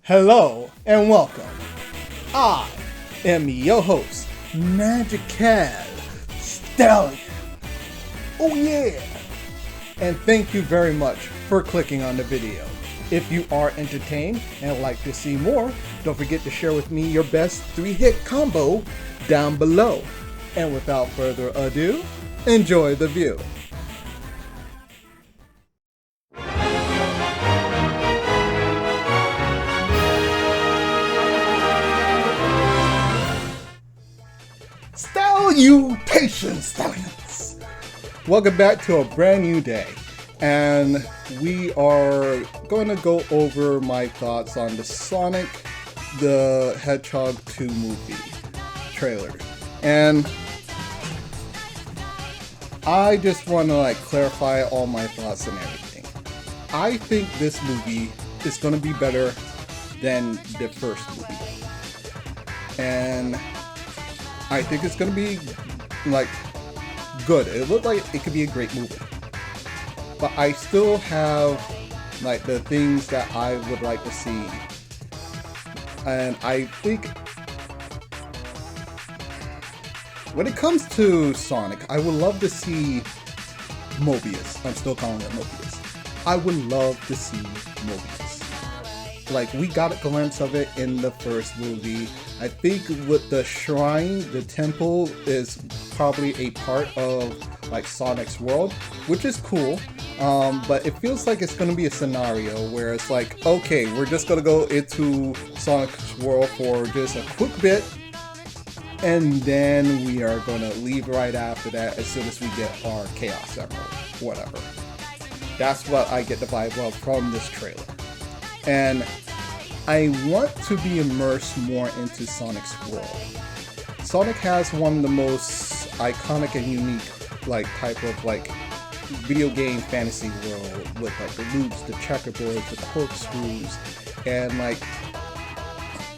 Hello and welcome. I am your host, Magic Cat Stallion. Oh yeah! And thank you very much for clicking on the video. If you are entertained and would like to see more, don't forget to share with me your best 3-hit combo down below. And without further ado, enjoy the view. Salutations, Stallions! Welcome back to a brand new day, and we are going to go over my thoughts on the Sonic the Hedgehog 2 movie trailer. And I just want to clarify all my thoughts and everything. I think this movie is going to be better than the first movie, and I think it's gonna be good. It looked like it could be a great movie, but I still have the things that I would like to see, and I think when it comes to Sonic, I would love to see Mobius. I'm still calling it Mobius. I would love to see Mobius. We got a glimpse of it in the first movie. I think with the shrine, the temple is probably a part of Sonic's world, which is cool. But it feels like it's going to be a scenario where it's okay, we're just going to go into Sonic's world for just a quick bit, and then we are going to leave right after that as soon as we get our Chaos Emerald, whatever. That's what I get the vibe of from this trailer. And I want to be immersed more into Sonic's world. Sonic has one of the most iconic and unique type of video game fantasy world with the loops, the checkerboards, the corkscrews, and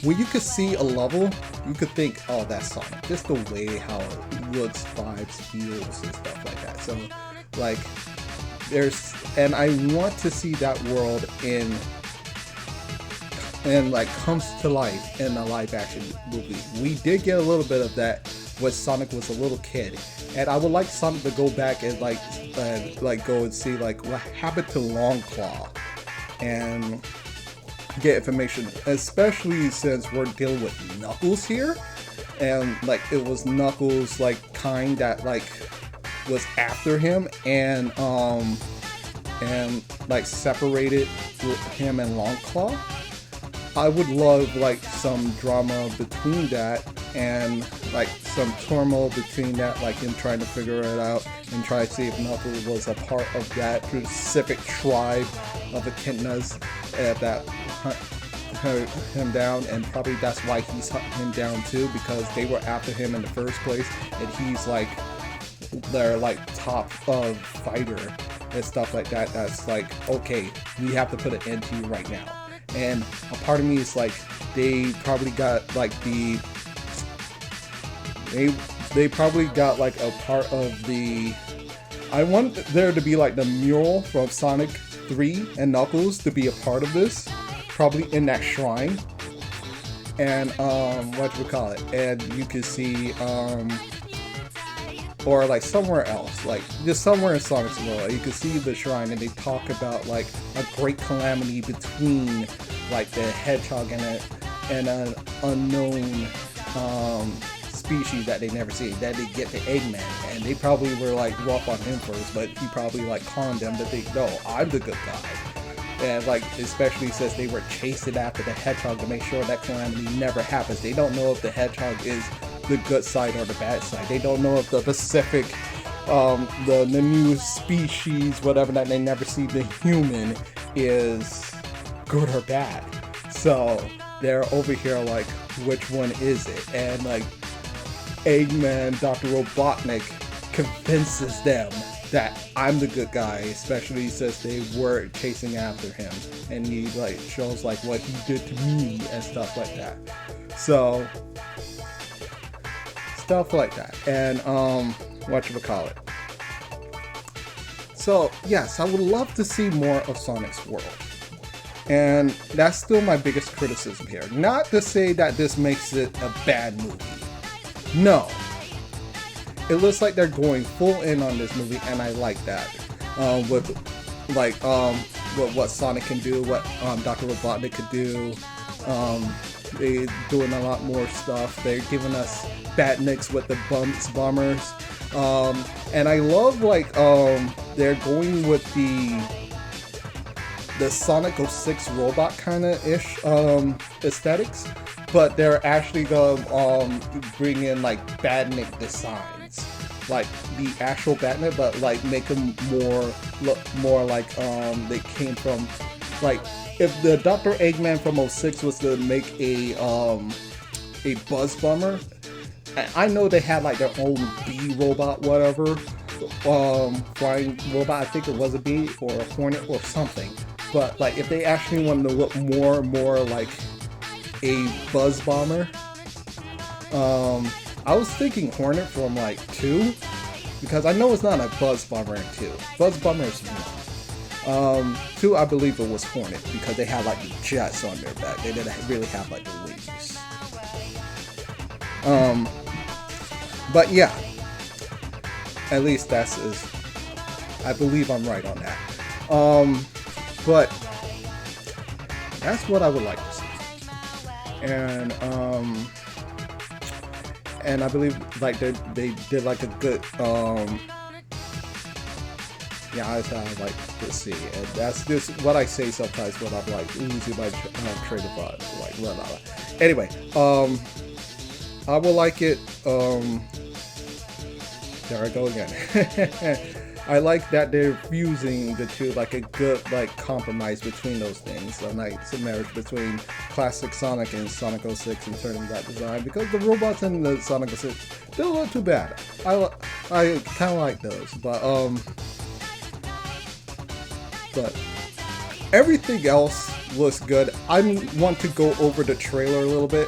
when you could see a level, you could think, oh, that's Sonic. Just the way how it looks, vibes, feels, and stuff like that. So and I want to see that world comes to life in a live action movie. We did get a little bit of that when Sonic was a little kid, and I would like Sonic to go back and go and see what happened to Long Claw and get information, especially since we're dealing with Knuckles here, and it was Knuckles kind that was after him and separated him and Long Claw. I would love some drama between that and some turmoil between that, him trying to figure it out and try to see if Knuckles was a part of that specific tribe of echidnas that hunt him down, and probably that's why he's hunting him down too, because they were after him in the first place, and he's their top fighter and stuff like that. That's okay, we have to put an end to you right now. And a part of me is they probably got they probably got a part of the, I want there to be the mural from Sonic 3 and Knuckles to be a part of this, probably in that shrine, and and you can see or somewhere else, just somewhere in Sonic's world, you can see the shrine, and they talk about a great calamity between the hedgehog and an unknown species that they never see, that they get to Eggman, and they probably were rough on him first, but he probably calmed them that they know I'm the good guy. And especially since they were chasing after the hedgehog to make sure that calamity never happens. They don't know if the hedgehog is the good side or the bad side. They don't know if the Pacific, the new species, whatever, that they never see, the human, is good or bad. So they're over here which one is it? And Eggman, Dr. Robotnik convinces them that I'm the good guy, especially since they were chasing after him, and he shows what he did to me and stuff like that. So stuff like that. And so yes, I would love to see more of Sonic's world. And that's still my biggest criticism here. Not to say that this makes it a bad movie. No. It looks like they're going full in on this movie, and I like that. With what Sonic can do, what Dr. Robotnik could do. They're doing a lot more stuff. They're giving us Batniks with the bombers. And I love they're going with the Sonic 06 robot kind of ish aesthetics, but they're actually gonna bring in like Batnik designs, like the actual Batnik, but like make them look more like they came from, like if the Dr. Eggman from 06 was to make a Buzz Bomber. I know they had like their own bee robot, whatever, flying robot. I think it was a bee or a hornet or something. But like, if they actually wanted to look more like a Buzz Bomber, I was thinking Hornet from like 2, because I know it's not a Buzz Bomber in 2. Buzz Bomber is 1. 2, I believe it was Hornet, because they had like the jets on their back. They didn't really have like the wings. But yeah, at least I believe I'm right on that. But that's what I would like to see. And I believe like they did like a good yeah, I like to see, and that's just what I say sometimes when I'm like losing my train of thought, like blah, blah, blah. Anyway, I will like it. There I go again. I like that they're fusing the two, like a good like compromise between those things. A nice marriage between classic Sonic and Sonic 06 in terms of that design, because the robots in the Sonic 06 don't look too bad. I kind of like those, but everything else looks good. I want to go over the trailer a little bit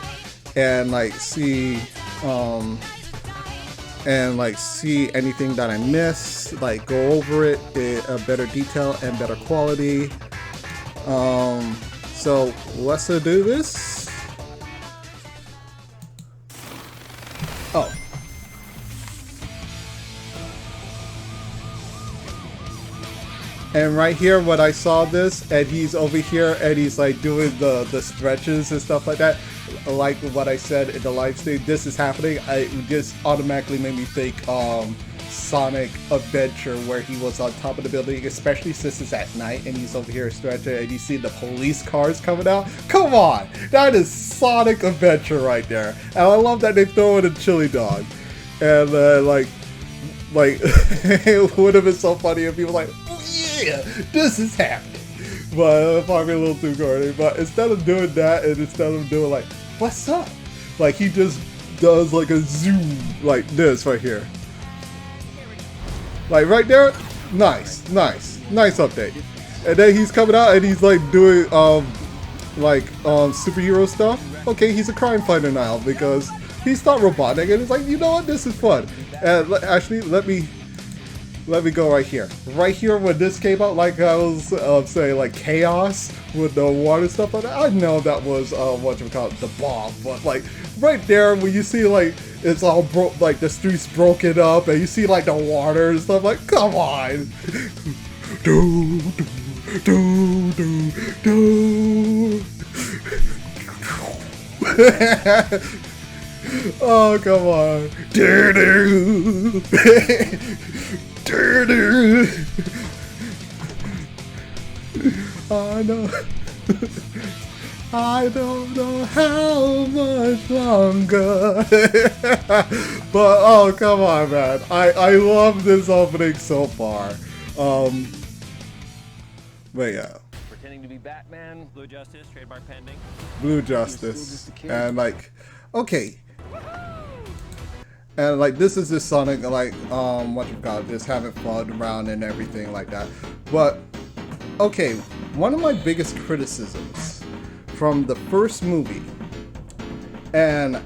and like see anything that I missed, like go over it in a better detail and better quality. So let's do this. Oh. And right here, when I saw this, and he's over here, and he's like doing the stretches and stuff like that, like what I said in the live stream, this is happening. It just automatically made me think Sonic Adventure, where he was on top of the building, especially since it's at night and he's over here stretching and you see the police cars coming out. Come on, that is Sonic Adventure right there. And I love that they throw in a chili dog. And like it would have been so funny if people were like, oh yeah, this is happening. But probably a little too corny. But instead of doing that, and instead of doing like, what's up? Like he just does like a zoom like this right here. Like right there, nice update. And then he's coming out and he's like doing superhero stuff. Okay, he's a crime fighter now because he stopped robotic and it's like, you know what, this is fun. And actually, let me go right here. Right here when this came out, like I was saying, like chaos with the water stuff like that. I know that was the bomb, but like right there when you see like it's all like the streets broken up and you see like the water and stuff, like come on. do do do do. Oh come on. Do do. I know. I don't know how much longer. But oh come on, man. I love this opening so far. But yeah. Pretending to be Batman, Blue Justice, trademark pending. Blue Justice. And like, okay. And like this is just Sonic, like just having fun around and everything like that. But okay, one of my biggest criticisms from the first movie, and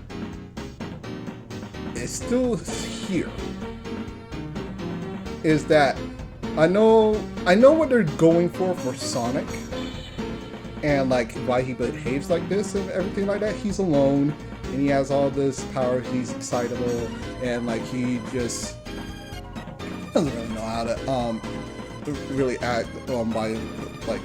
it's still here, is that I know what they're going for Sonic, and like why he behaves like this and everything like that. He's alone and he has all this power. He's excitable and like he just doesn't really know how to really act by like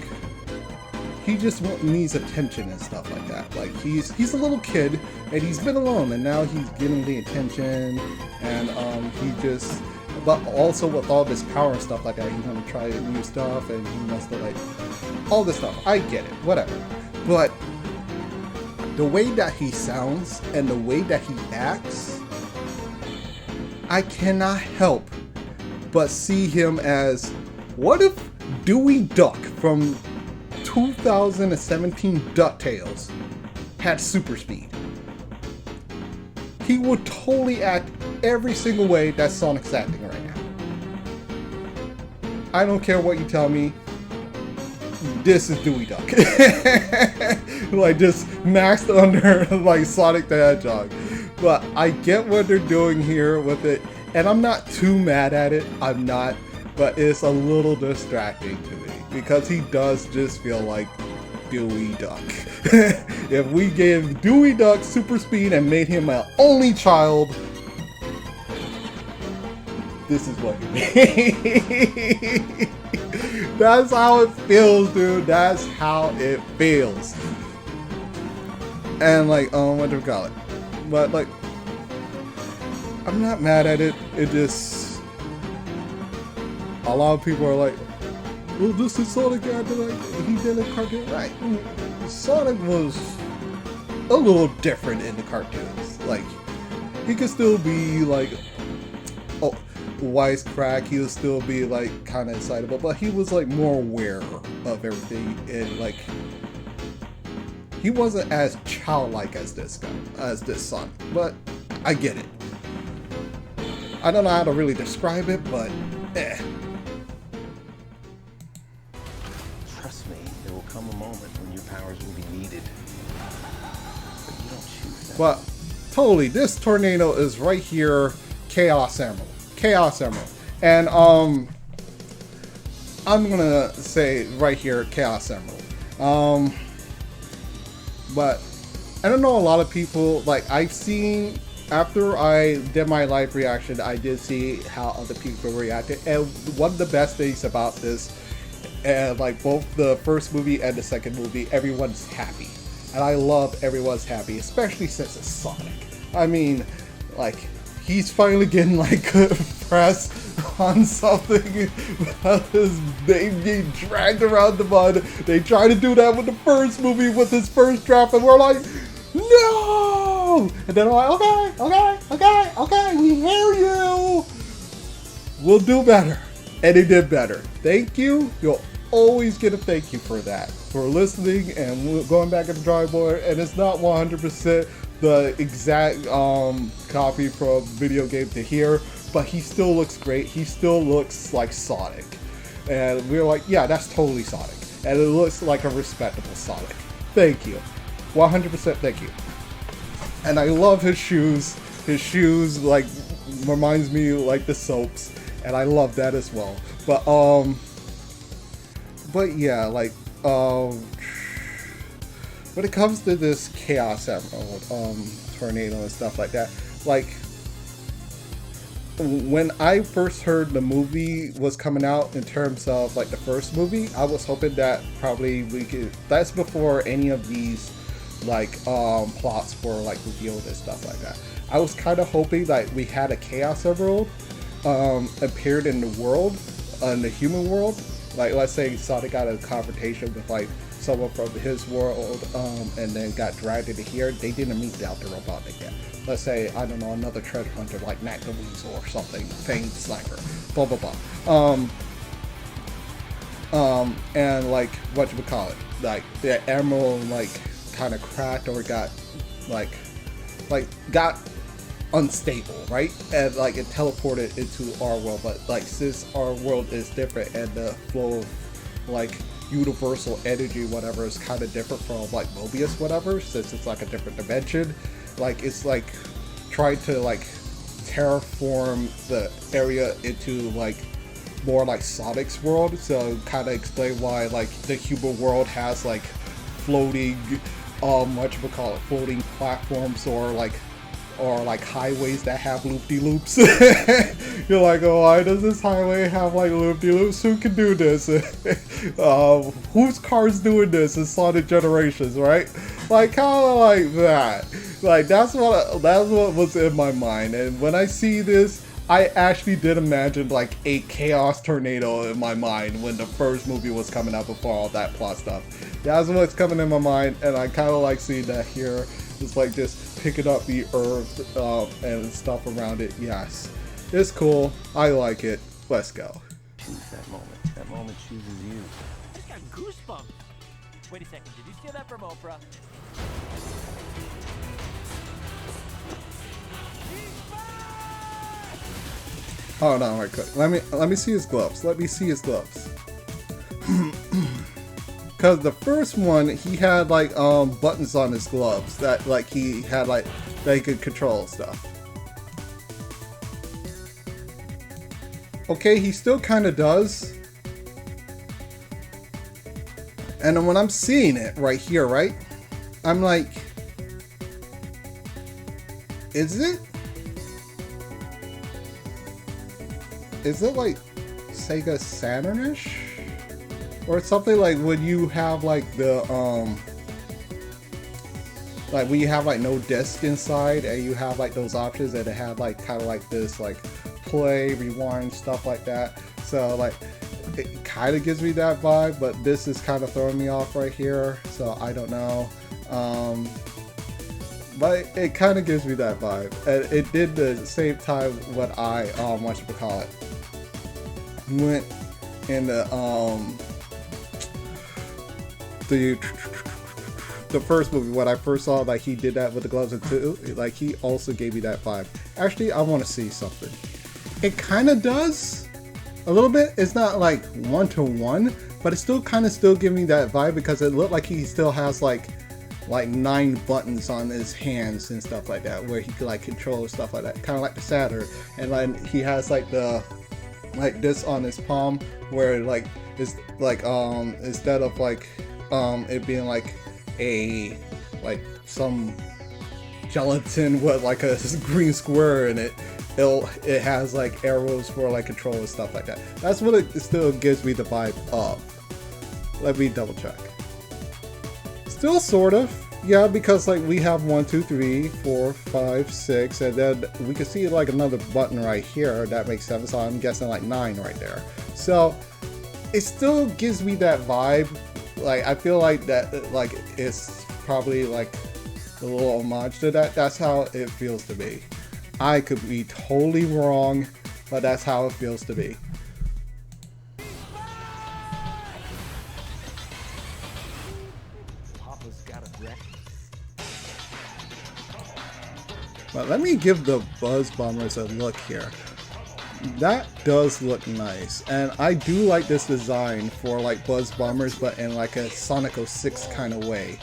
he just needs attention and stuff like that. Like he's a little kid and he's been alone and now he's getting the attention and he just, but also with all this power and stuff like that, he want to try new stuff and he wants to like all this stuff. I get it, whatever. But the way that he sounds and the way that he acts, I cannot help but see him as, what if Dewey Duck from 2017 DuckTales had super speed? He would totally act every single way that Sonic's acting right now. I don't care what you tell me. This is Dewey Duck. Like just maxed under like Sonic the Hedgehog. But I get what they're doing here with it. And I'm not too mad at it. I'm not. But it's a little distracting to me. Because he does just feel like Dewey Duck. If we gave Dewey Duck super speed and made him an only child, this is what he made. That's how it feels, dude. That's how it feels. And like, what do you call it? But like, I'm not mad at it. It just, a lot of people are like, well, this is Sonic acting like he did a cartoon. Right. Sonic was a little different in the cartoons. Like, he could still be like, oh, wisecrack, he would still be like kind of excitable, but he was like more aware of everything and like, he wasn't as childlike as this guy, as this Sonic, but I get it. I don't know how to really describe it, but Trust me, there will come a moment when your powers will be needed. But you don't choose that. But totally, this tornado is right here, Chaos Emerald. Chaos Emerald. And I'm gonna say right here, Chaos Emerald. But I don't know, a lot of people, like I've seen, after I did my live reaction, I did see how other people reacted. And one of the best things about this, like both the first movie and the second movie, everyone's happy. And I love everyone's happy, especially since it's Sonic. I mean, like, he's finally getting like press on something without his name being dragged around the mud. They tried to do that with the first movie with his first draft, and we're like, no! And then I'm like, okay, we hear you. We'll do better. And he did better. Thank you. You'll always get a thank you for that. For listening and going back at the drawing board. And it's not 100% the exact copy from video game to here, but he still looks great. He still looks like Sonic. And we were like, yeah, that's totally Sonic. And it looks like a respectable Sonic. Thank you. 100% thank you. And I love his shoes. His shoes like reminds me like the soaps, and I love that as well. But yeah, like when it comes to this Chaos Emerald tornado and stuff like that, like when I first heard the movie was coming out, in terms of like the first movie, I was hoping that probably we could, that's before any of these like plots were like revealed and stuff like that. I was kind of hoping that we had a Chaos Emerald appeared in the world, in the human world. Like, let's say Sonic got a confrontation with like someone from his world and then got dragged into here. They didn't meet out the Robotnik yet. Let's say, I don't know, another treasure hunter like Mac the Weasel or something, famed sniper, blah blah blah. And like, whatchamacallit, like the emerald like kind of cracked or got unstable, right? And like it teleported into our world, but like since our world is different and the flow of like universal energy whatever is kind of different from like Mobius whatever, since it's like a different dimension, like it's like trying to like terraform the area into like more like Sonic's world. So kind of explain why like the human world has like floating, floating platforms or like highways that have loop-de-loops. You're like, oh, why does this highway have like loop-de-loops? Who can do this? Whose car's doing this in Sonic Generations, right? Like, kind of like that. Like, that's what was in my mind. And when I see this, I actually did imagine like a chaos tornado in my mind when the first movie was coming out before all that plot stuff. That's what's coming in my mind, and I kind of like seeing that here. It's like just picking up the earth and stuff around it. Yes, it's cool. I like it. Let's go. Choose that moment. That moment chooses you. I just got goosebumps. Wait a second, did you steal that from Oprah? Oh no, right quick. Let me see his gloves. Let me see his gloves. Cause the first one he had like buttons on his gloves that like he had like that he could control stuff. Okay, he still kind of does. And then when I'm seeing it right here, right, I'm like, is it like Sega Saturn-ish? Or something like when you have like the like when you have like no disc inside and you have like those options and it had like kind of like this like play, rewind, stuff like that. So like it kind of gives me that vibe, but this is kind of throwing me off right here, so I don't know. But it kind of gives me that vibe, and it did the same time when I whatchamacallit, went in the first movie when I first saw like he did that with the gloves and two, like he also gave me that vibe. Actually, I want to see something. It kind of does a little bit. It's not like one-to-one, but it still kind of still giving me that vibe because it looked like he still has like 9 buttons on his hands and stuff like that, where he could like control stuff like that, kind of like the Saturn. And then he has like the this on his palm, where like it's like instead of like it being like a some gelatin with like a green square in it, it has like arrows for like control and stuff like that. That's what it still gives me the vibe of. Let me double check. Still sort of, yeah, because like we have 1, 2, 3, 4, 5, 6, and then we can see like another button right here. That makes 7, so I'm guessing like 9 right there. So it still gives me that vibe. Like I feel like that, like it's probably like a little homage to that. That's how it feels to me. I could be totally wrong, but that's how it feels to me. Papa's got a wreck. But let me give the Buzz Bombers a look here. That does look nice, and I do like this design for like Buzz Bombers, but in like a Sonic 06 kind of way.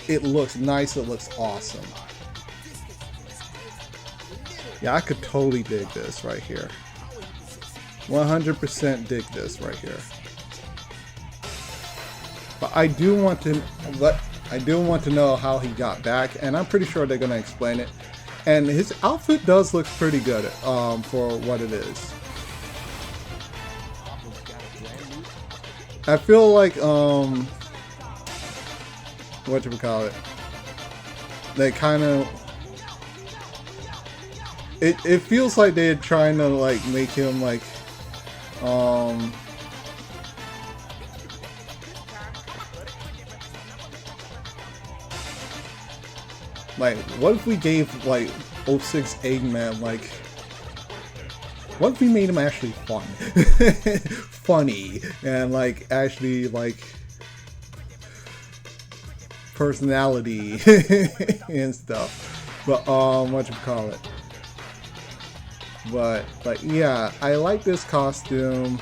It looks nice, it looks awesome. Yeah, I could totally dig this right here. 100% dig this right here. But I do want to know how he got back, and I'm pretty sure they're gonna explain it. And his outfit does look pretty good for what it is. I feel like whatchamacallit, they kind of, it feels like they're trying to like make him like like, what if we gave like 06 Eggman like, what if we made him actually fun? Funny, and like actually like personality and stuff. But whatchamacallit. But yeah, I like this costume.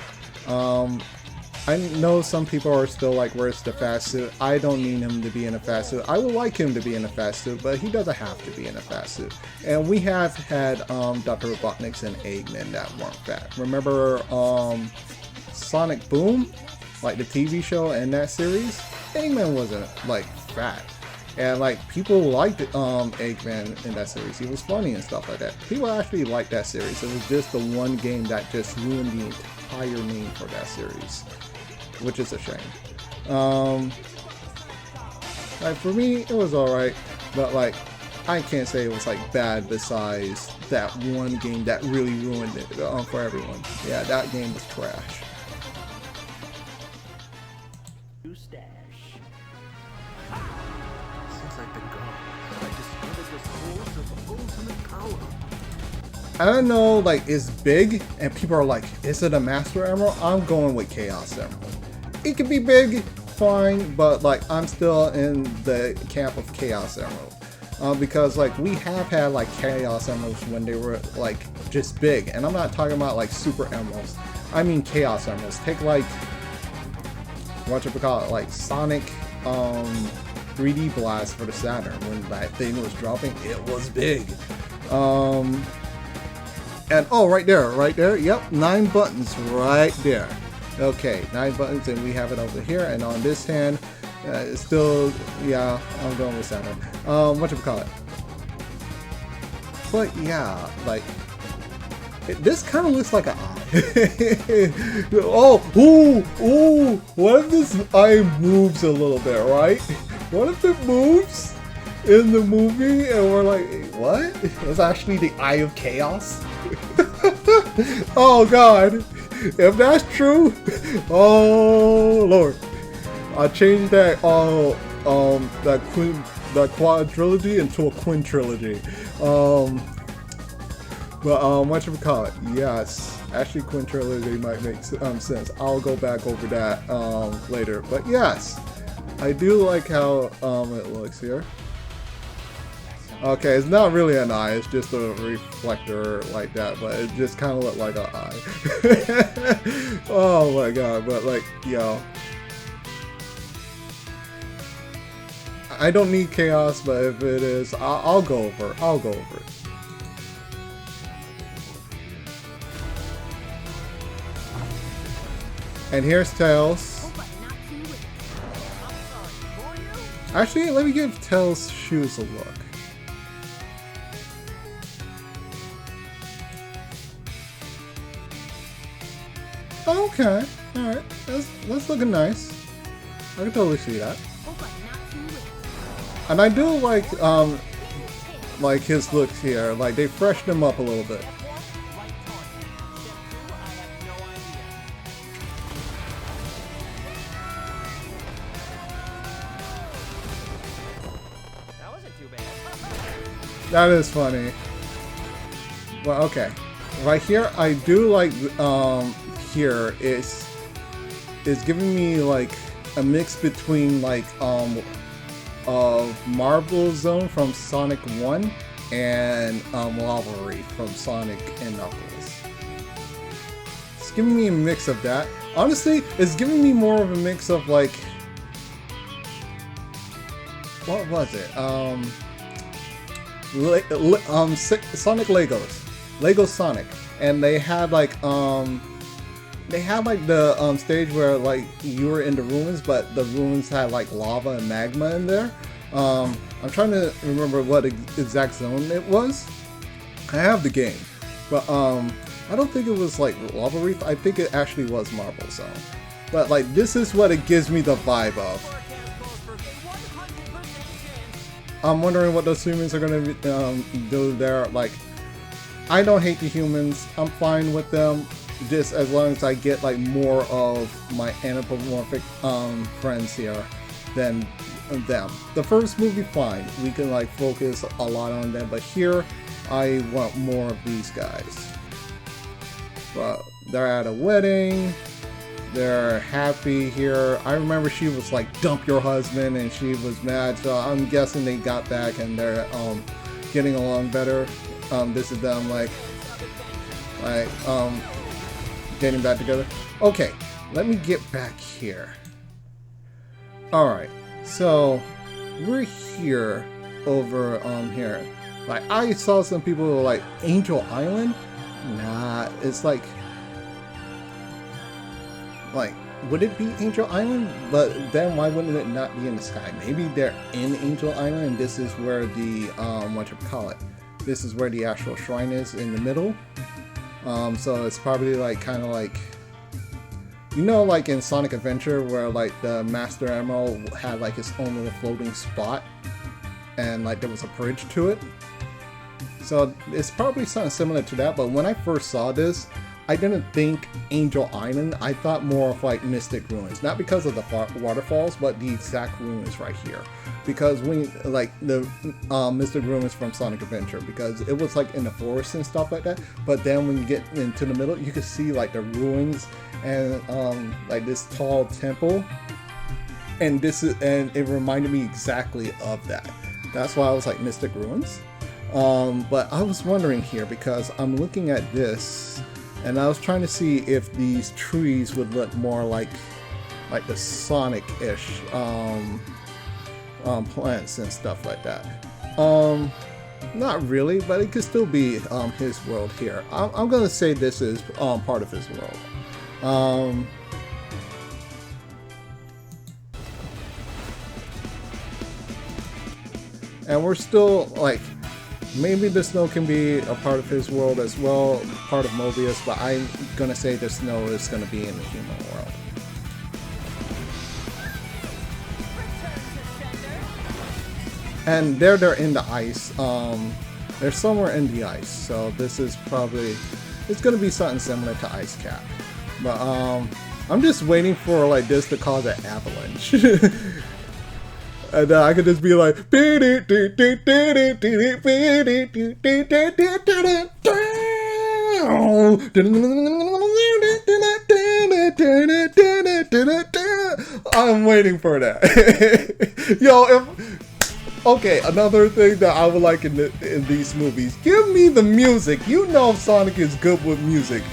I know some people are still like, where's the fast suit? I don't need him to be in a fast suit. I would like him to be in a fast suit, but he doesn't have to be in a fast suit. And we have had Dr. Robotnik's and Eggman that weren't fat. Remember Sonic Boom? Like the TV show and that series? Eggman wasn't like fat. And like people liked Eggman in that series. He was funny and stuff like that. People actually liked that series. It was just the one game that just ruined the entire name for that series, which is a shame. Like for me, it was alright, but like I can't say it was like bad besides that one game that really ruined it for everyone. Yeah, that game was trash. I don't know, like, it's big, and people are like, is it a Master Emerald? I'm going with Chaos Emerald. It could be big, fine, but, like, I'm still in the camp of Chaos Emerald. Because, like, we have had, like, Chaos Emeralds when they were, like, just big. And I'm not talking about, like, Super Emeralds. I mean Chaos Emeralds. Take, like, whatchamacallit, like, Sonic, 3D Blast for the Saturn. When that thing was dropping, it was big. And oh, right there, yep, 9 buttons right there. Okay, 9 buttons, and we have it over here, and on this hand, it's still, yeah, I'm going with Saturn. Whatchamacallit. But yeah, like, this kind of looks like an eye. Oh, ooh, what if this eye moves a little bit, right? What if it moves in the movie, and we're like, what? It's actually the Eye of Chaos? Oh god, if that's true, oh lord, I changed that that quadrilogy into a quintrilogy. But whatchamacallit, yes, actually quintrilogy might make sense. I'll go back over that later. But yes, I do like how it looks here. Okay, it's not really an eye, it's just a reflector like that, but it just kind of looked like an eye. Oh my god, but like, yo. I don't need chaos, but if it is, I'll go over it. I'll go over it. And here's Tails. Actually, let me give Tails' shoes a look. Okay, alright, that's looking nice. I can totally see that. And I do like his looks here, like they freshened him up a little bit. That wasn't too bad. That is funny. Well, okay. Right here, I do like, here is giving me like a mix between like Marble Zone from Sonic 1 and Lava Reef from Sonic and Knuckles. It's giving me a mix of that. Honestly, it's giving me more of a mix of like, what was it? Sonic Lego Sonic, and they had like the stage where like you were in the ruins, but the ruins had like lava and magma in there. I'm trying to remember what exact zone it was. I have the game, but I don't think it was like Lava Reef. I think it actually was Marble Zone. But like this is what it gives me the vibe of. I'm wondering what those humans are gonna do there. Like, I don't hate the humans. I'm fine with them. Just as long as I get like more of my anthropomorphic friends here than them. The first movie, fine. We can like focus a lot on them, but here I want more of these guys. But they're at a wedding. They're happy here. I remember she was like, dump your husband, and she was mad. So I'm guessing they got back and they're getting along better. This is them like getting back together. Okay, let me get back here. Alright, so we're here over here. Like, I saw some people who were like, Angel Island? Nah, it's like would it be Angel Island? But then why wouldn't it not be in the sky? Maybe they're in Angel Island and this is where the, this is where the actual shrine is in the middle. So it's probably like, kind of like, you know, like in Sonic Adventure where like the Master Emerald had like his own little floating spot and like there was a bridge to it. So it's probably something similar to that, but when I first saw this, I didn't think Angel Island. I thought more of like Mystic Ruins, not because of the waterfalls, but the exact ruins right here. Because when like the Mystic Ruins from Sonic Adventure, because it was like in the forest and stuff like that. But then when you get into the middle, you can see like the ruins and like this tall temple, and it reminded me exactly of that. That's why I was like Mystic Ruins. But I was wondering here because I'm looking at this. And I was trying to see if these trees would look more like the Sonic-ish plants and stuff like that. Not really, but it could still be his world here. I'm gonna say this is part of his world. And we're still like, maybe the snow can be a part of his world as well, part of Mobius, but I'm gonna say the snow is gonna be in the human world. And they're in the ice. They're somewhere in the ice, so this is probably, it's gonna be something similar to Ice Cap. But I'm just waiting for like this to cause an avalanche. And I could just be like, I'm waiting for that. Yo, okay, another thing that I would like in these movies, give me the music. You know Sonic is good with music.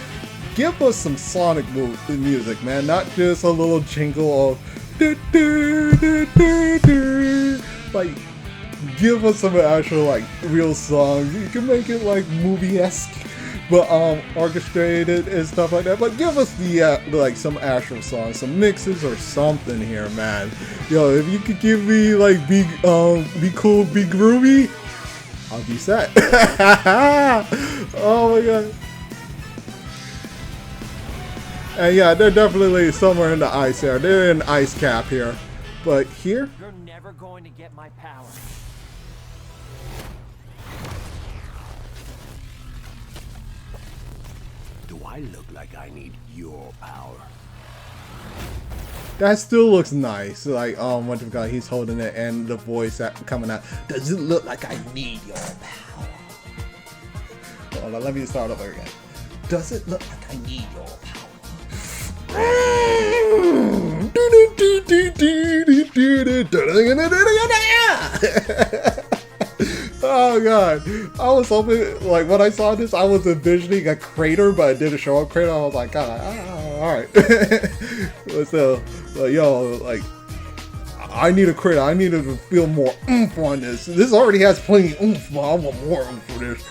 Give us some Sonic music, man, not just a little jingle of like, give us some actual like real songs. You can make it like movie-esque, but orchestrated and stuff like that. But give us the like some actual songs, some mixes or something here, man. Yo, if you could give me like be cool, be groovy, I'll be set. Oh my god. And yeah, they're definitely somewhere in the ice here. They're in Ice Cap here. But here? You're never going to get my power. Do I look like I need your power? That still looks nice. Like, what you got, he's holding it and the voice coming out. Does it look like I need your power? Hold on, let me start over again. Does it look like I need your power? Oh god, I was hoping, like when I saw this, I was envisioning a crater, but it didn't show a crater. I was like, god, alright. But yo, like, I need a crater. I need to feel more oomph on this. This already has plenty of oomph, but I want more oomph for this.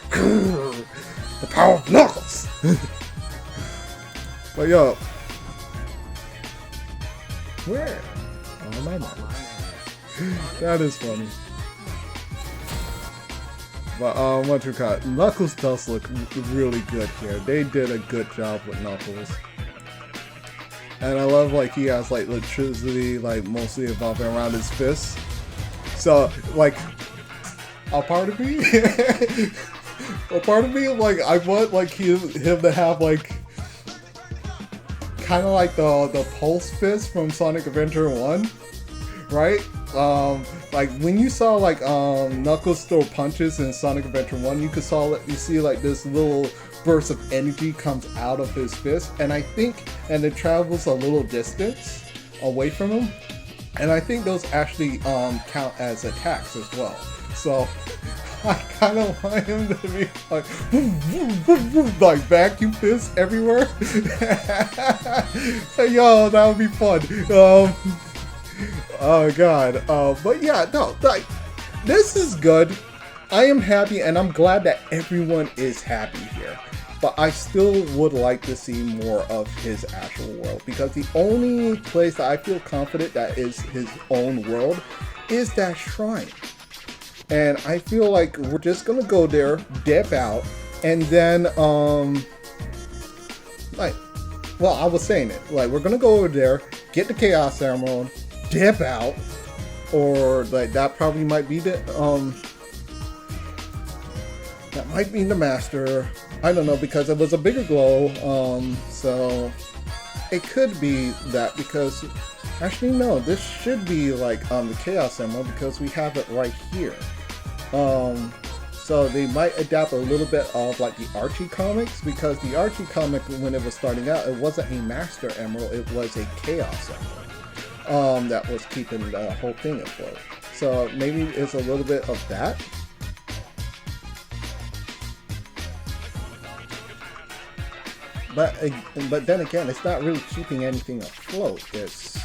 The power of Knuckles. But yo, where? Oh my god. That is funny. But what you got? Knuckles does look really good here. They did a good job with Knuckles. And I love like he has like electricity like mostly evolving around his fists. So like a part of me like I want like him to have like kind of like the pulse fist from Sonic Adventure 1, right? Like when you saw like Knuckles throw punches in Sonic Adventure 1, you see like this little burst of energy comes out of his fist, and I think, and it travels a little distance away from him, and I think those actually count as attacks as well. So I kind of want him to be like vacuum fists everywhere. Yo, that would be fun. Oh god. But yeah, no, like this is good. I am happy, and I'm glad that everyone is happy here. but I still would like to see more of his actual world, because the only place that I feel confident that is his own world is that shrine. And I feel like we're just gonna go there, dip out, and then like, well, I was saying it, like, we're gonna go over there, get the Chaos Emerald, dip out, or like that probably might be the that might be the master. I don't know, because it was a bigger glow, so it could be that, because actually no, this should be like the Chaos Emerald, because we have it right here. So they might adapt a little bit of like the Archie comics, because the Archie comic, when it was starting out, it wasn't a Master Emerald, it was a Chaos Emerald that was keeping the whole thing afloat. So maybe it's a little bit of that. But then again, it's not really keeping anything afloat. It's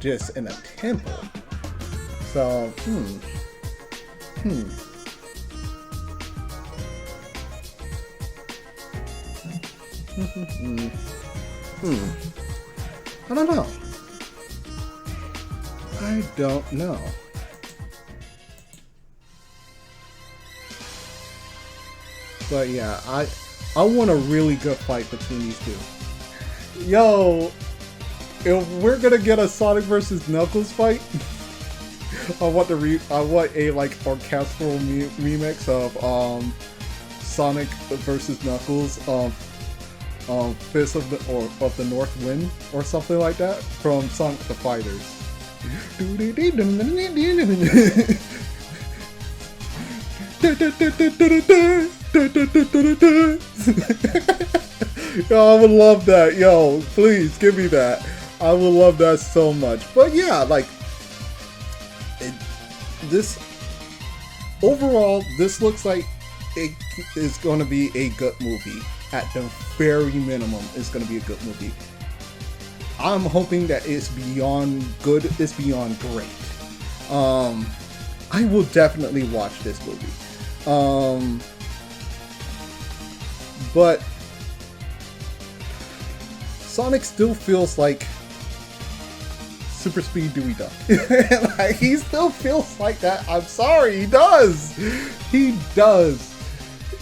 just in a temple. So, I don't know. I don't know. But yeah, I want a really good fight between these two. Yo, if we're gonna get a Sonic versus Knuckles fight, I want a like orchestral remix of Sonic versus Knuckles, Fist of the North Wind or something like that from Sonic the Fighters. Yo, I would love that. Yo, please give me that. I would love that so much. But yeah, like this overall, this looks like it is going to be a good movie. At the very minimum, it's going to be a good movie. I'm hoping that it's beyond good, it's beyond great. I will definitely watch this movie. But Sonic still feels like Super Speed Dewey Duck. Like, he still feels like that. I'm sorry, he does. He does.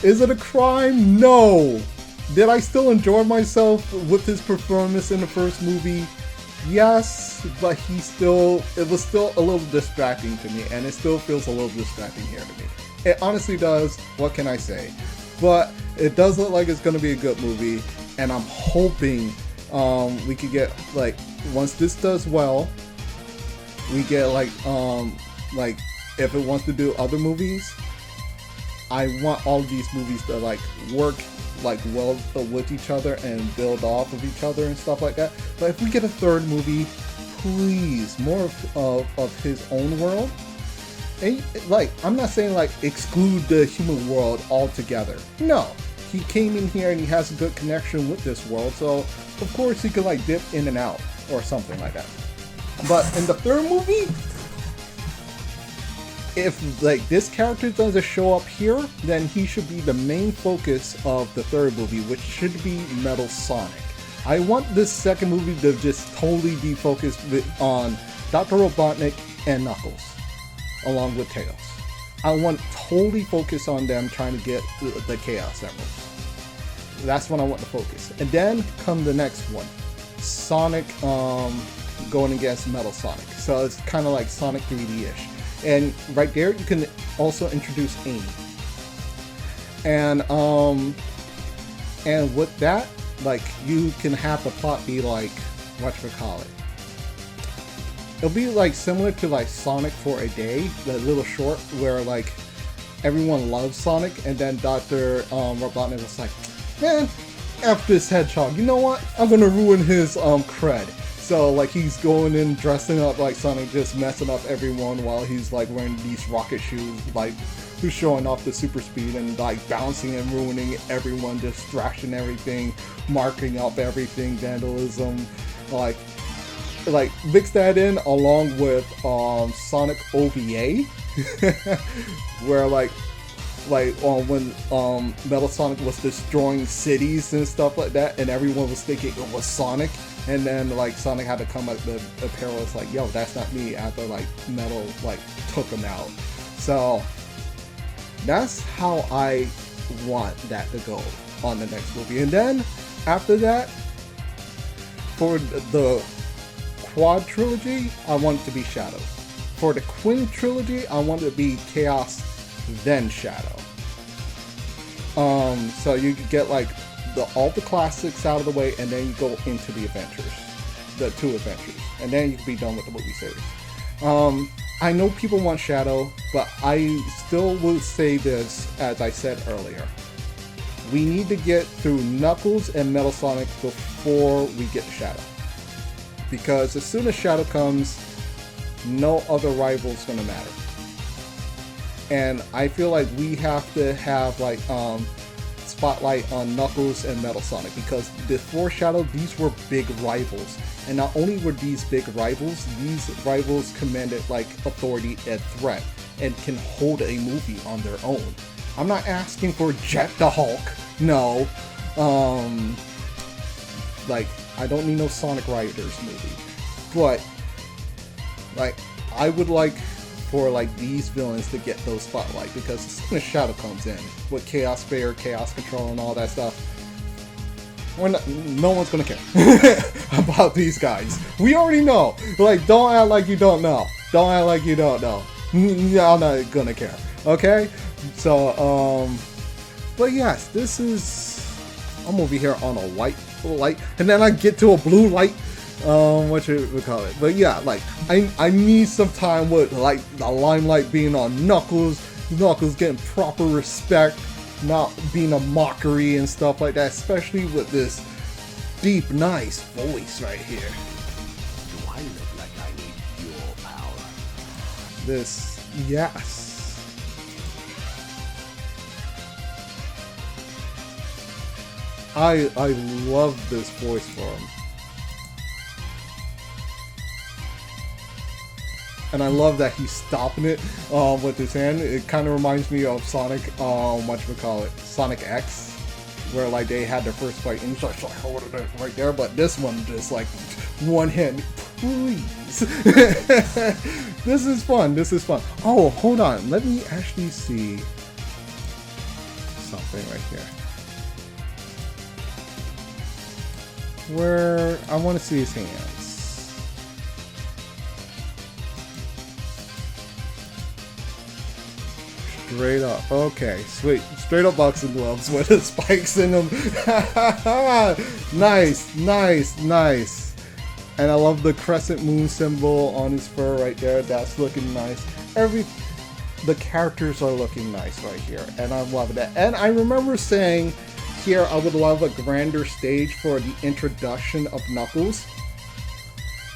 Is it a crime? No. Did I still enjoy myself with his performance in the first movie? Yes, but it was still a little distracting to me, and it still feels a little distracting here to me. It honestly does. What can I say? But it does look like it's going to be a good movie, and I'm hoping we could get, like, once this does well, we get like if it wants to do other movies, I want all of these movies to like work like well with each other and build off of each other and stuff like that. But if we get a third movie, please, more of his own world. And like, I'm not saying like exclude the human world altogether. No, he came in here and he has a good connection with this world, so of course he could like dip in and out or something like that. But in the third movie, if like this character doesn't show up here, then he should be the main focus of the third movie, which should be Metal Sonic. I want this second movie to just totally be focused on Dr. Robotnik and Knuckles, along with Tails. I want to totally focus on them trying to get the Chaos Emeralds. That's when I want to focus. And then come the next one, Sonic going against Metal Sonic. So it's kind of like Sonic 3D-ish. And right there, you can also introduce Amy. And with that, like, you can have the plot be like, whatchamacallit. It'll be like similar to like Sonic for a Day, the little short where like everyone loves Sonic, and then Dr. Robotnik was like, man, F this hedgehog, you know what? I'm gonna ruin his cred. So like he's going in dressing up like Sonic, just messing up everyone while he's like wearing these rocket shoes, like who's showing off the super speed and like bouncing and ruining everyone, just thrashing everything, marking up everything, vandalism, like mix that in along with Sonic OVA, where like like when Metal Sonic was destroying cities and stuff like that, and everyone was thinking it was Sonic, and then like Sonic had to come up with a pair was like, yo, that's not me, after like Metal like took him out. So that's how I want that to go on the next movie. And then after that, for the Quad trilogy, I want it to be Shadow. For the Quinn trilogy, I want it to be Chaos, then Shadow. So you get like all the classics out of the way, and then you go into the adventures, the 2 adventures, and then you can be done with the movie series. I know people want Shadow, but I still will say this, as I said earlier. We need to get through Knuckles and Metal Sonic before we get to Shadow. Because as soon as Shadow comes, no other rival is going to matter. And I feel like we have to have like spotlight on Knuckles and Metal Sonic, because before Shadow, these were big rivals. And not only were these big rivals, these rivals commanded like authority and threat and can hold a movie on their own. I'm not asking for Jet the Hulk, no. Like, I don't need no Sonic Riders movie, but like I would like for like these villains to get those spotlight, because as soon as Shadow comes in with Chaos Fair, Chaos Control, and all that stuff, no one's gonna care about these guys. We already know. Like, don't act like you don't know. Don't act like you don't know. Y'all not gonna care. Okay? So, but yes, this is. I'm over here on a white light, and then I get to a blue light. What you would call it? But yeah, like I need some time with like the limelight being on Knuckles. Knuckles getting proper respect, not being a mockery and stuff like that. Especially with this deep, nice voice right here. Do I look like I need your power? This, yes. I love this voice for him. And I love that he's stopping it with his hand. It kind of reminds me of Sonic, whatchamacallit, Sonic X, where like they had their first fight and he's like holding it right there, but this one just like one hand, please. This is fun, this is fun. Oh, hold on, let me actually see something right here. Where I want to see his hands. Straight up. Okay, sweet. Straight up boxing gloves with the spikes in them. Nice, nice, nice. And I love the crescent moon symbol on his fur right there. That's looking nice. The characters are looking nice right here, and I'm loving that. And I remember saying here I would love a grander stage for the introduction of Knuckles.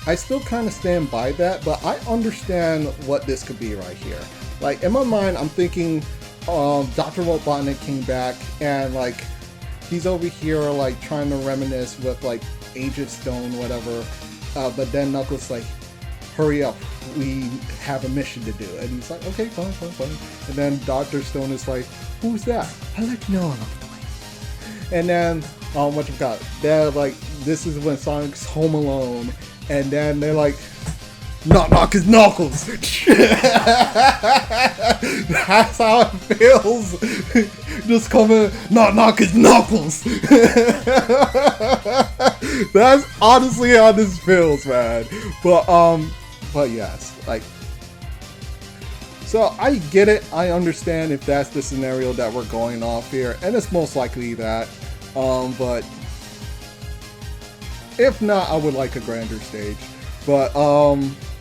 I still kind of stand by that, but I understand what this could be right here. Like, in my mind, I'm thinking Dr. Robotnik came back, and like he's over here like trying to reminisce with like Agent Stone, whatever, but then Knuckles like, hurry up, we have a mission to do. And he's like, okay, fine. And then Dr. Stone is like, who's that? I'll let you know along the way. And then, they're like, this is when Sonic's home alone, and then they're like, knock knock his Knuckles. That's how it feels. Just coming, knock knock his Knuckles. That's honestly how this feels, man. But yes, like, so I get it. I understand if that's the scenario that we're going off here, and it's most likely that. But if not, I would like a grander stage. But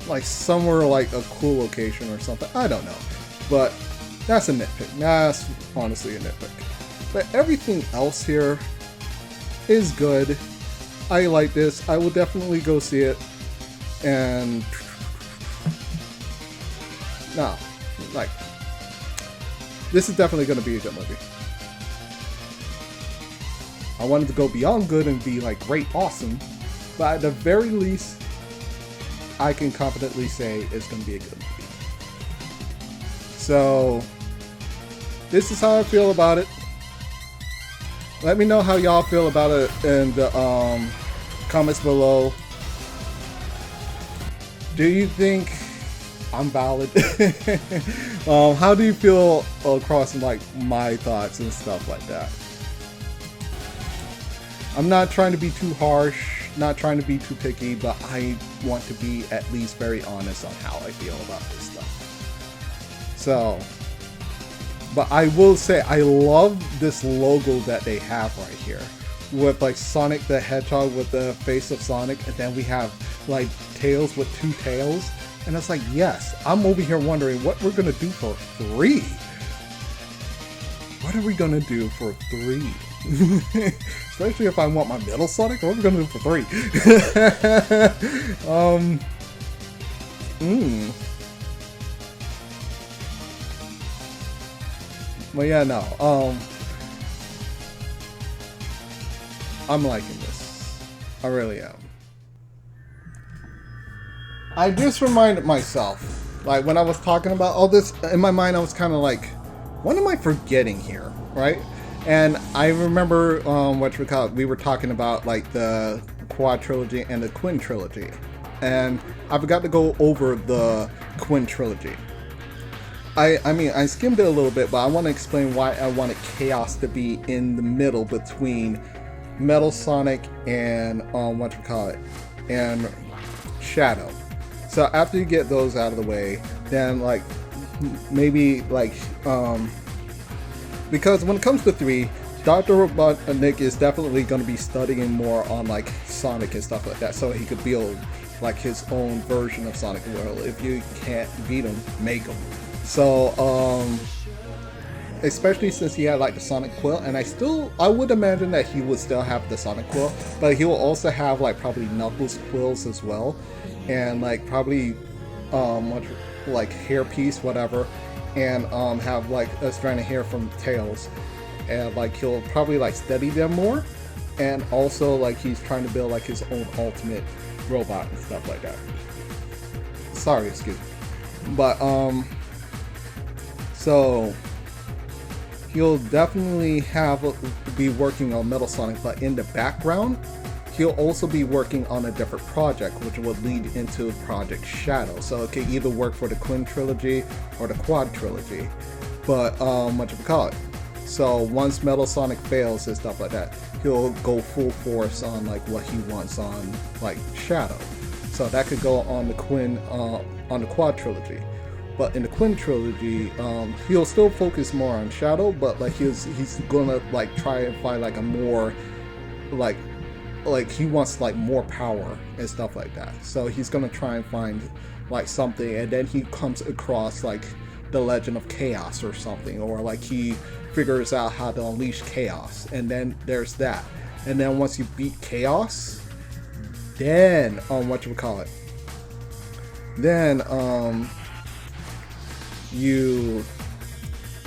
like somewhere like a cool location or something. I don't know. But that's a nitpick. That's honestly a nitpick. But everything else here is good. I like this. I will definitely go see it. And no, like, this is definitely going to be a good movie. I wanted to go beyond good and be like great, awesome, but at the very least, I can confidently say it's going to be a good movie. So, this is how I feel about it. Let me know how y'all feel about it in the comments below. Do you think I'm valid? How do you feel across like my thoughts and stuff like that? I'm not trying to be too harsh, not trying to be too picky, but I want to be at least very honest on how I feel about this stuff. So, but I will say I love this logo that they have right here with like Sonic the Hedgehog with the face of Sonic, and then we have like Tails with 2 tails. And it's like, yes, I'm over here wondering what we're gonna do for 3. What are we gonna do for 3? Especially if I want my middle Sonic, what are we gonna do for 3? But yeah, no. I'm liking this. I really am. I just reminded myself, like when I was talking about all this, in my mind I was kind of like, what am I forgetting here, right? And I remember we were talking about like the Quad Trilogy and the Quinn Trilogy. And I forgot to go over the Quinn Trilogy. I mean, I skimmed it a little bit, but I want to explain why I wanted Chaos to be in the middle between Metal Sonic and and Shadow. So after you get those out of the way, then like maybe like because when it comes to 3, Dr. Robotnik is definitely going to be studying more on like Sonic and stuff like that, so he could build like his own version of Sonic. Well, if you can't beat him, make him. So especially since he had like the Sonic Quill, and I would imagine that he would still have the Sonic Quill, but he will also have like probably Knuckles Quills as well, and like probably like hairpiece, whatever, and have like a strand of hair from Tails, and like he'll probably like study them more, and also like he's trying to build like his own ultimate robot and stuff like that. Sorry, excuse me. But so he'll definitely be working on Metal Sonic, but in the background he'll also be working on a different project, which will lead into Project Shadow. So it can either work for the Quinn Trilogy or the Quad Trilogy. But so once Metal Sonic fails and stuff like that, he'll go full force on like what he wants on like Shadow. So that could go on the Quad Trilogy. But in the Quinn Trilogy, he'll still focus more on Shadow, but like he's gonna like try and find like a more like he wants like more power and stuff like that. So he's gonna try and find like something, and then he comes across like the Legend of Chaos or something, or like he figures out how to unleash Chaos, and then there's that. And then once you beat Chaos, then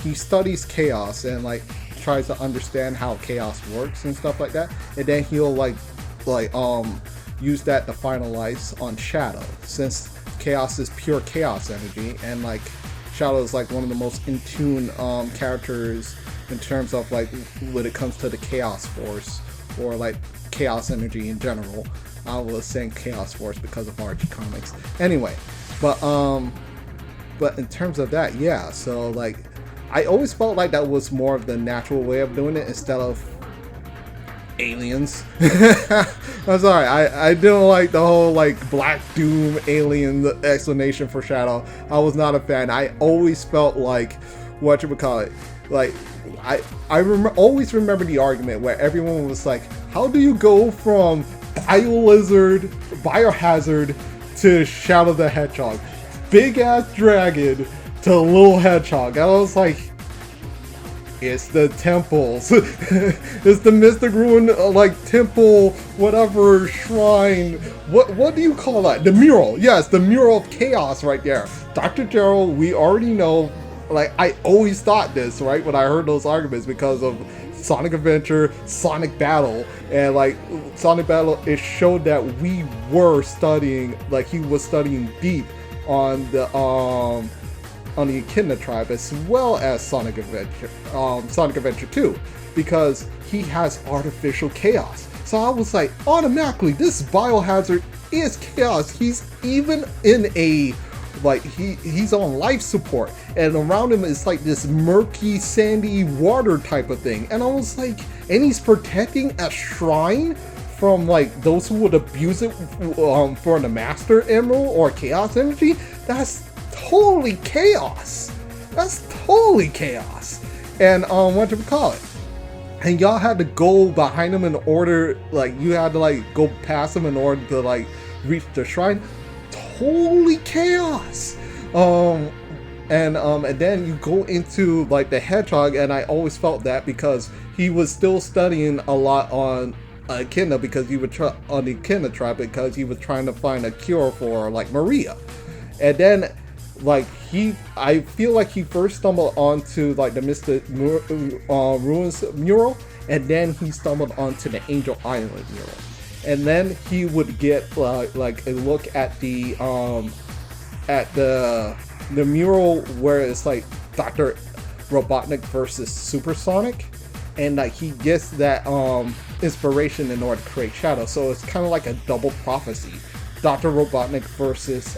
he studies Chaos and like tries to understand how Chaos works and stuff like that, and then he'll use that to finalize on Shadow, since Chaos is pure Chaos energy, and like Shadow is like one of the most in tune characters in terms of like when it comes to the Chaos Force or like Chaos energy in general. I was saying Chaos Force because of Archie Comics. Anyway, but in terms of that, yeah. So like, I always felt like that was more of the natural way of doing it instead of aliens. I'm sorry, I didn't like the whole like Black Doom alien explanation for Shadow. I was not a fan. I always felt like like always remember the argument where everyone was like, how do you go from Biohazard to Shadow the Hedgehog? Big ass dragon to little hedgehog. I was like, it's the temples. It's the Mystic Ruin, like temple, whatever shrine. What do you call that? The mural. Yes, the mural of chaos right there. Dr. Gerald, we already know. Like, I always thought this, right, when I heard those arguments, because of Sonic Adventure, Sonic Battle, and like Sonic Battle, it showed that we were studying, like he was studying deep on the on the Echidna tribe, as well as Sonic Adventure 2, because he has artificial chaos. So I was like, automatically, this biohazard is chaos. He's even in a, like, he's on life support, and around him is like this murky, sandy water type of thing. And I was like, and he's protecting a shrine from like those who would abuse it for the Master Emerald or Chaos Energy. That's totally chaos. That's totally chaos. And what do we call it? And y'all had to go behind him in order, like, you had to like go past him in order to like reach the shrine. Totally chaos. And then you go into like the Hedgehog, and I always felt that because he was still studying a lot on Echidna, because he would on the Echidna tribe, because he was trying to find a cure for like Maria. And then like I feel like he first stumbled onto like the Mr. Ruins mural, and then he stumbled onto the Angel Island mural, and then he would get like a look at the mural where it's like Dr. Robotnik versus Supersonic, and like he gets that inspiration in order to create Shadow. So it's kind of like a double prophecy: Dr. Robotnik versus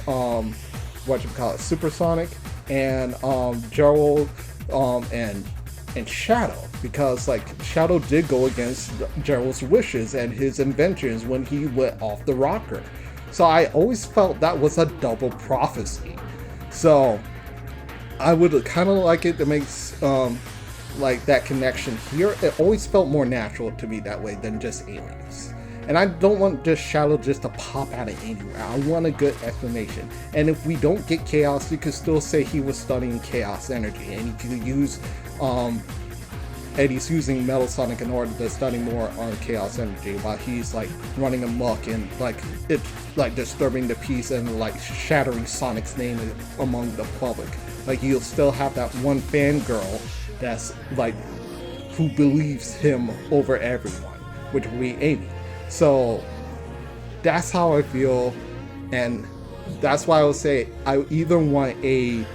Supersonic, and Gerald and Shadow, because like Shadow did go against Gerald's wishes and his inventions when he went off the rocker. So I always felt that was a double prophecy. So I would kind of like it to make like that connection here. It always felt more natural to me that way than just aliens. And I don't want just Shadow just to pop out of anywhere. I want a good explanation. And if we don't get Chaos, you could still say he was studying Chaos Energy, and he could use and he's using Metal Sonic in order to study more on Chaos Energy, while he's like running amok and like it's like disturbing the peace and like shattering Sonic's name among the public. Like you'll still have that one fangirl that's like who believes him over everyone, which would be Amy. So that's how I feel, and that's why I would say I either want a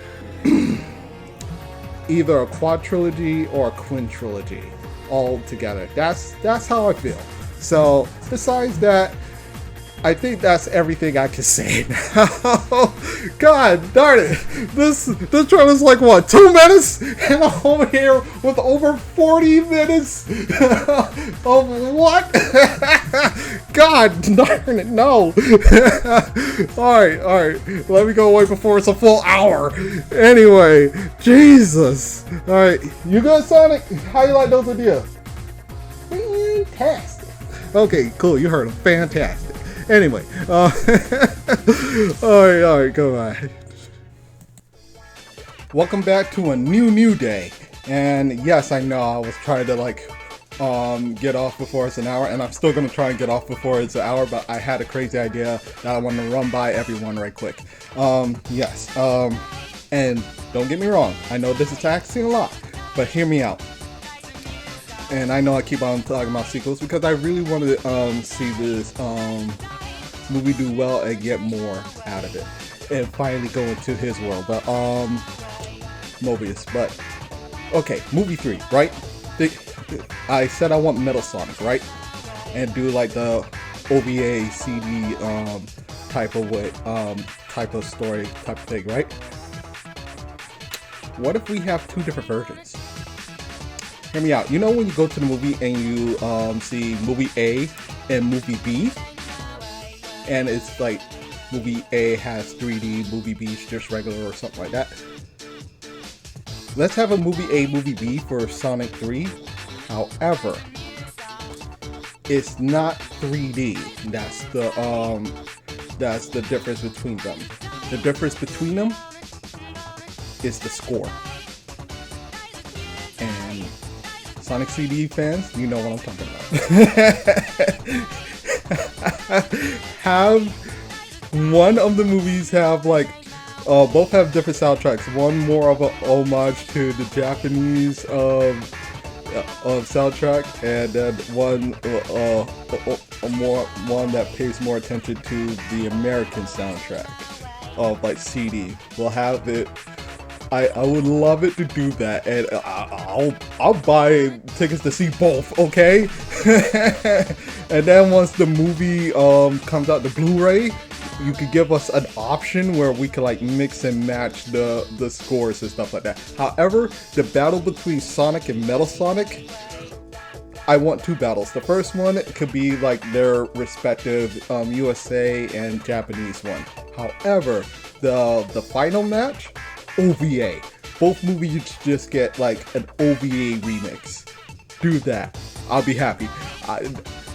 either a quadrilogy or a quintrilogy all together. That's how I feel. So besides that, I think that's everything I can say now. God darn it. This trailer's like what, 2 minutes? And I'm over here with over 40 minutes of what? God darn it, no. Alright. Let me go away before it's a full hour. Anyway, Jesus. Alright, you good, Sonic? How you like those ideas? Fantastic. Okay, cool, you heard him. Fantastic. Anyway, alright, go on. Welcome back to a new day. And yes, I know I was trying to like get off before it's an hour, and I'm still gonna try and get off before it's an hour, but I had a crazy idea that I want to run by everyone right quick. Yes, and don't get me wrong, I know this is taxing a lot, but hear me out. And I know I keep on talking about sequels because I really want to see this movie do well and get more out of it, and finally go into his world. But Mobius. But okay, movie 3, right? I said I want Metal Sonic, right? And do like the OVA CD type of way, type of story type of thing, right? What if we have 2 different versions? Hear me out. You know when you go to the movie and you see movie A and movie B, and it's like movie A has 3D, movie B is just regular or something like that. Let's have a movie A, movie B for Sonic 3. However, it's not 3D. That's the difference between them. The difference between them is the score. And Sonic CD fans, you know what I'm talking about. Have one of the movies have like both have different soundtracks. One more of an homage to the Japanese soundtrack, and then one that pays more attention to the American soundtrack of like CD. We'll have it I would love it to do that, and I'll buy tickets to see both, okay? And then once the movie comes out, the Blu-ray, you could give us an option where we could like mix and match the scores and stuff like that. However, the battle between Sonic and Metal Sonic, I want two battles. The first one could be like their respective USA and Japanese one. However, the final match, OVA. Both movies just get like an OVA remix. Do that. I'll be happy.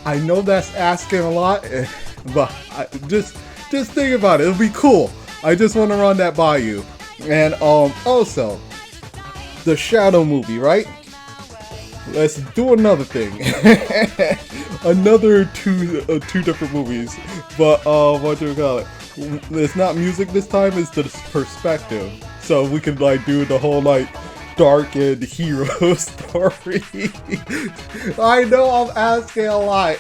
I know that's asking a lot, but just think about it. It'll be cool. I just want to run that by you. And also, the Shadow movie, right? Let's do another thing. Another two different movies. But what do we call it? It's not music this time, it's the perspective. So we can like do the whole like dark and hero story. I know I'm asking a lot.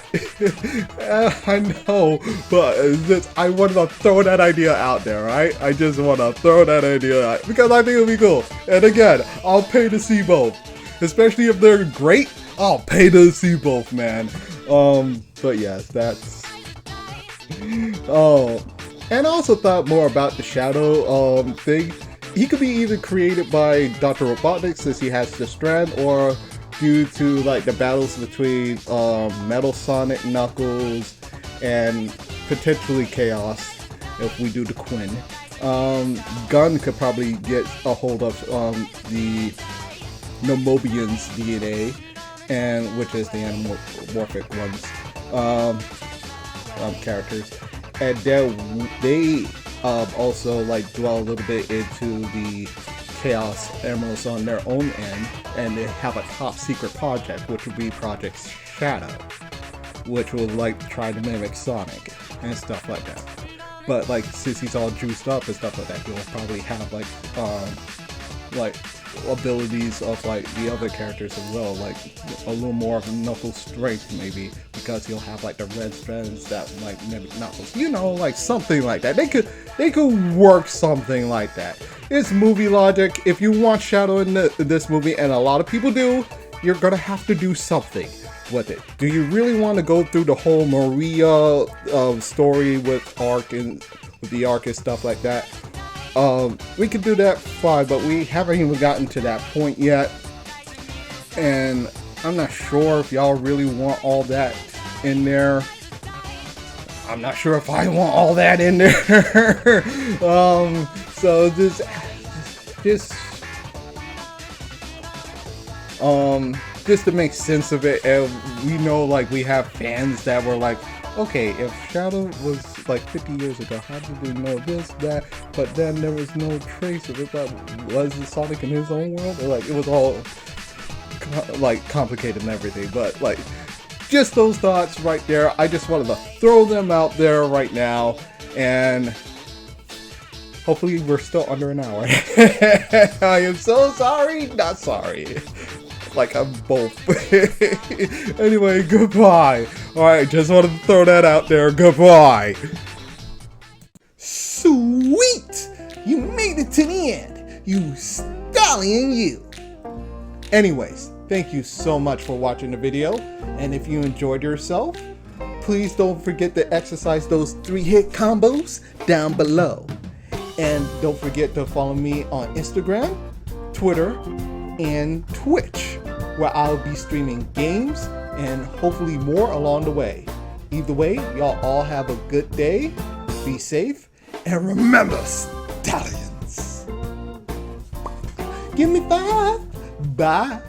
I know, but I want to throw that idea out there, right? I just want to throw that idea out because I think it'll be cool. And again, I'll pay to see both. Especially if they're great, I'll pay to see both, man. But yes, that's... Oh, and I also thought more about the Shadow thing. He could be either created by Dr. Robotnik since he has the strand, or due to like the battles between Metal Sonic, Knuckles, and potentially Chaos if we do the Quinn. Gun could probably get a hold of the Mobian's DNA, and which is the anamorphic ones characters, and then they also like dwell a little bit into the Chaos Emeralds on their own end, and they have a top secret project which would be Project Shadow, which will like try to mimic Sonic and stuff like that. But like since he's all juiced up and stuff like that, he'll probably have like abilities of like the other characters as well, like a little more of Knuckles strength maybe, because he'll have like the red strands that like mimic Knuckles, you know, like something like that. They could work something like that. It's movie logic. If you want Shadow in this movie, and a lot of people do, you're gonna have to do something with it. Do you really want to go through the whole Maria story with Arc and with the Arc and stuff like that? We could do that fine, but we haven't even gotten to that point yet, and I'm not sure if y'all really want all that in there. I'm not sure if I want all that in there. So just to make sense of it, and we know like we have fans that were like, okay, if Shadow was like 50 years ago, how did we know this, that, but then there was no trace of it? But was it Sonic in his own world? Or, like, it was all like complicated and everything, but like just those thoughts right there. I just wanted to throw them out there right now, and hopefully we're still under an hour. I am so sorry, not sorry. Like I'm both. Anyway, goodbye. Alright, just wanted to throw that out there. Goodbye. Sweet! You made it to the end. You stallion, you. Anyways, thank you so much for watching the video. And if you enjoyed yourself, please don't forget to exercise those 3-hit combos down below. And don't forget to follow me on Instagram, Twitter, and Twitch, where I'll be streaming games and hopefully more along the way. Either way, y'all all have a good day, be safe, and remember, stallions, give me 5, bye.